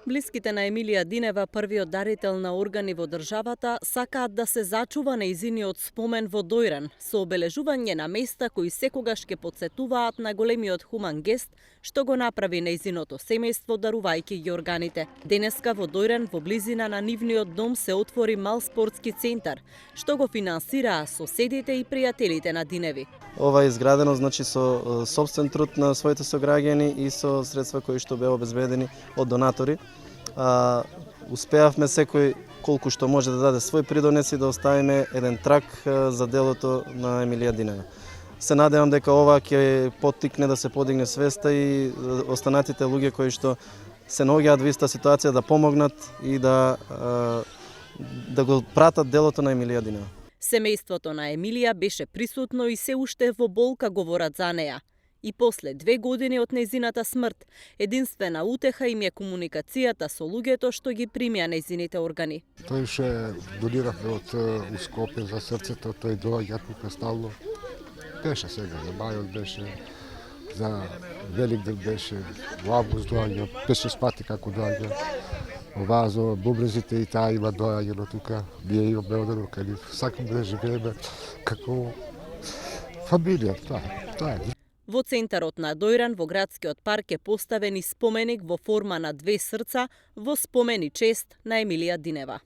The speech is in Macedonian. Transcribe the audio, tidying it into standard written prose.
Блиските на Емилија Динева, првиот дарител на органи во државата, сакаат да се зачува нејзиниот спомен во Дојран, со обележување на места кои секогаш ќе потсетуваат на големиот хуман гест што го направи нејзиното семејство дарувајќи ги органите. Денеска во Дојран, во близина на нивниот дом, се отвори мал спортски центар, што го финансираа соседите и пријателите на Диневи. Ова е изградено со сопствен труд на своите сограѓани и со средства кои што беа обезбедени од донатори. Успеавме секој колку што може да даде свој придонес и да оставиме еден трак за делото на Емилија Динева. Се надевам дека ова ќе поттикне да се подигне свеста и останатите луѓе кои што се наоѓаат во иста ситуација да помогнат и да го пратат делото на Емилија Динева. Семејството на Емилија беше присутно и се уште во болка говорат за неа. И после 2 години од нејзината смрт, единствена утеха им е комуникацијата со луѓето што ги примија нејзините органи. Тој ше дониравме од Скопје за срцето, тој доаѓа тука стално. Беше сега, за мајот беше, за Великден беше, во август доаѓа, беше спати како доаѓа. Оваа за бубрезите и таа има доаѓано тука, ние имаме одено кај нив. Сакам да живееме како фамилија, тоа е. Во центарот на Дојран во градскиот парк е поставен и споменик во форма на 2 срца во спомен и чест на Емилија Динева.